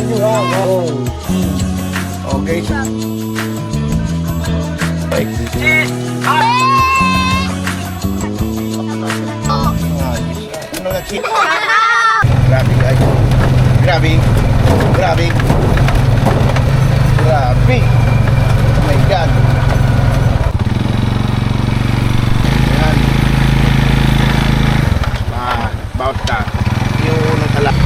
Wow. Okay. Ano nga chip? Grabe guys. Grabe. Grabe. Grabe. Oh my God. Ayan. About that. Yung unang talak.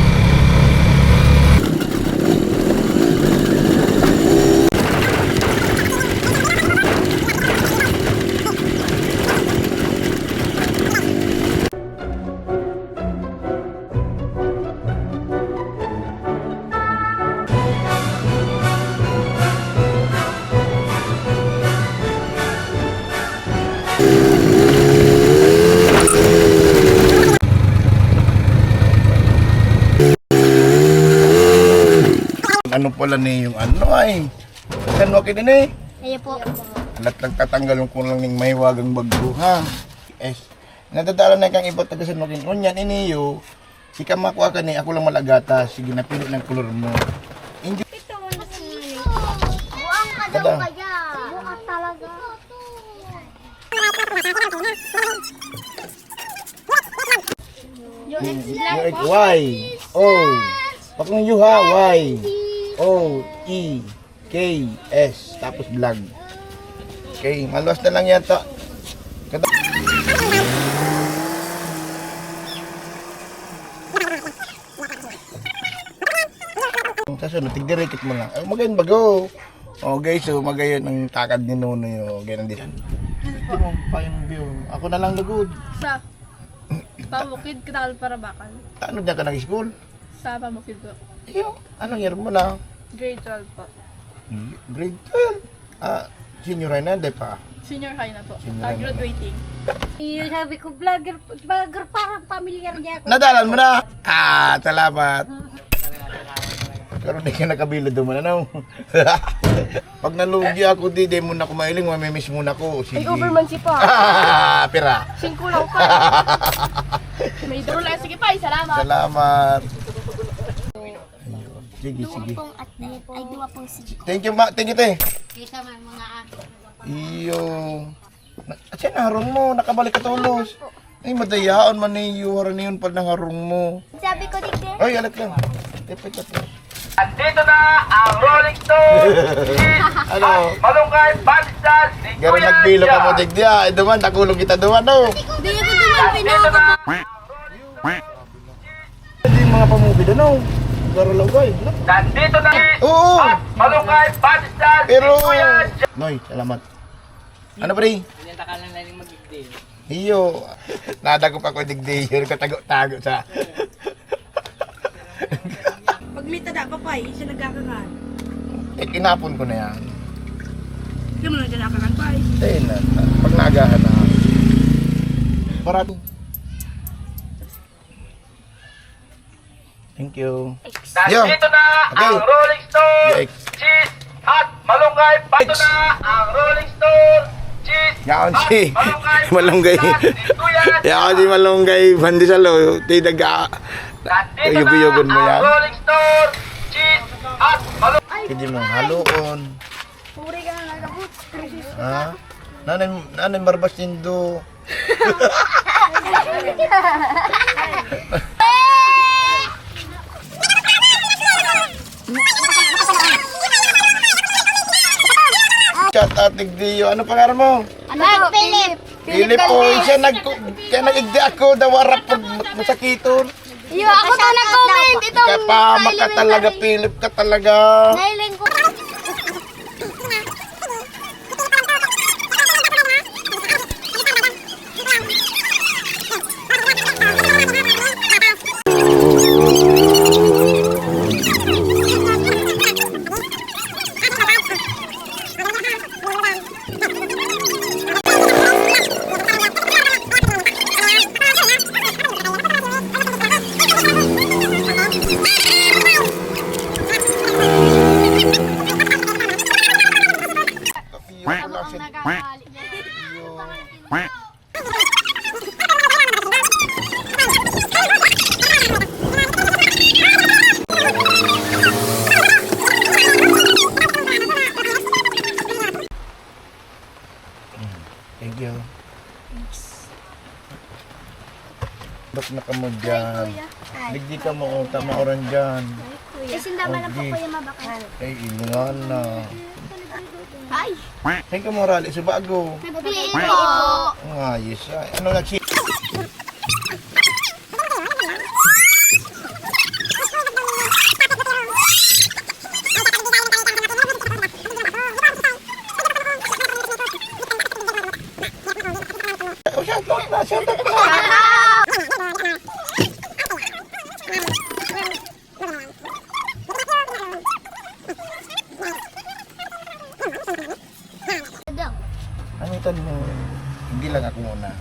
Ano pala ni yung ano ay kan waki din eh. Ayo po. Latag tatanggalon ko lang ng mahiwagang bago ha. Yes. Nadadala na kang iba taga San Joaquin. Unyan iniyo. Si ka makuha ka ni ako lang malagata. Sige napili ng kulor mo. Ito na buang ka daw kaya. Buang talaga. Yung X Yung Y. Oh. Pakong U ha. Y. O, E, K, S. Tapos vlog. Okay. Maluwas na lang yata. Kasunod, tigdirikit mo lang. Magayon bago. O guys, so magayon ang takad ni Nuno yun. Ganyan din. Ito mo pa yung view. Ako na lang lugod. Sa Pamukid, Kital para bakal. Ano dyan ka nag-school? Sa Pamukid po. Iyo, anong year mo na? Grade 12 po. Grade 12. Senior high na, di pa? Senior high na po. Senior high na. Graduating. Sabi ko vlogger parang pamilyar niya ako. Nadalan mo na! Salamat! Pero di ka nakabilod naman, ano? Pag nalugi ako, di mo na kumailing, mamimiss muna ko. Sige. Ay, overman si pa. Pira. 5 lang pa. May draw lang. Sige pa, salamat. Salamat. Sige, sige. Ay, dua pong sige. Thank you, ma. Thank you, te. Kita man mga Iyo. At siya, naharong mo. Nakabalik ka tulos. Ay, madayaon man niyo. Haran yun pa ng harong mo. Sabi ko dito. Ay, alat lang. Tepet. Andito na ang Rolling Stone! Ano? Malunggay Bandstand! Garo nagbilo ka mo, digdiya. Ay, duman. Takulong kita duman, no? Hindi ko duman Andito na! Hindi yung mga pamubi doon, no? Garo lang ko, eh. Nandito na Oo. ang Malunggay Bandstand! Pero, Kuya Noy, salamat. Ano pa rin? Pinanta ka lang naling mag-igday. Iyo. Nada ko pa ko digdi. Yun ka tago sa. Pag may tada pa pa, isa nagkakakan. Kinapon ko na yan. Hindi mo nagkakakan pa. Ayun na. Pag nagahan na. Parado. Thank you. Nandito na ang Okay. Rolling Stone! Yes. Cheese at malunggay! Nandito na ang Rolling Stone! Cheese Yaon at si malunggay. Kuya Yaon si malunggay. Bandi sa lo. Tidaga. Nandito Yugo-yugon mo na yan. ang Rolling Stone! Cheese at malunggay! Hindi mo haluon. Puri ka na nagabot. Ha? Nanay barbas nindo. Chat at digdiyo. Ano pangalan mo? Ano po? Philip. Philip po. Siya nag-igdi ako. Dawarap po masakiton. Iyo, ako to na-comment. Itong Ka pa maka talaga. Philip ka talaga. nailing ko. mo dyan. Digdi ka mo, tama oran dyan. Kasi naman lang po Okay. kuya mabakal. Ay, ilingan na. Ay! Ay, ka mo rali sa bago. Nagpili po! Ang ayos ay. Ano nagsi... Oh, shoutout na, shoutout na. Ano ito mo? Hindi lang ako muna.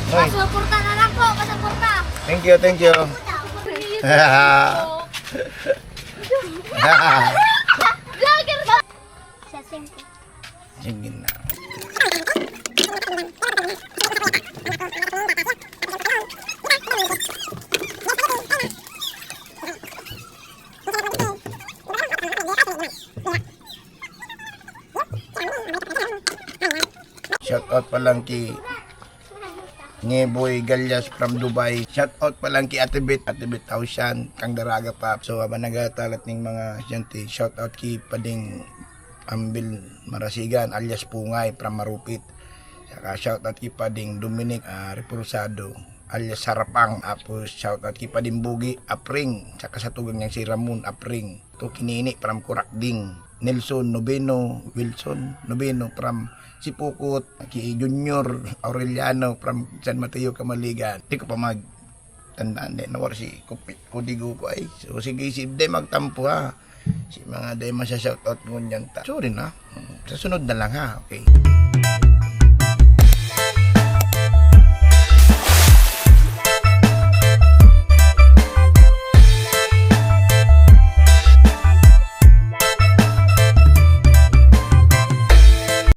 Noy, Pasuporta na lang po! Pasuporta! thank you, thank you. Vlogger ba? Sa 5. Sige na. Shout out pa lang kay Ngeboy Galyas from Dubai. Shout out pa lang kay Ate Bet Tausian, kang daraga pa. So aba nagatalat ning mga siyente. Shout out kay Pading Ambil Marasigan alias Pungay from Marupit. Saka shout out kay Pading Dominic Repulsado alias Sarapang. Tapos shout out kay Pading Bugi Apring. Saka sa tugang niyang si Ramon Apring. To kinini from Kurakding. Nelson Nobeno, Wilson Nobeno from Sipukot, kay Junior Aureliano from San Mateo, Kamaligan. Di ko pa tandaan din, nawar si Kudigo ko ay. So sige, si Day magtampo ha. Si mga Day masya shoutout mo niyan ta. Sorry na, sa sunod na lang ha, okay.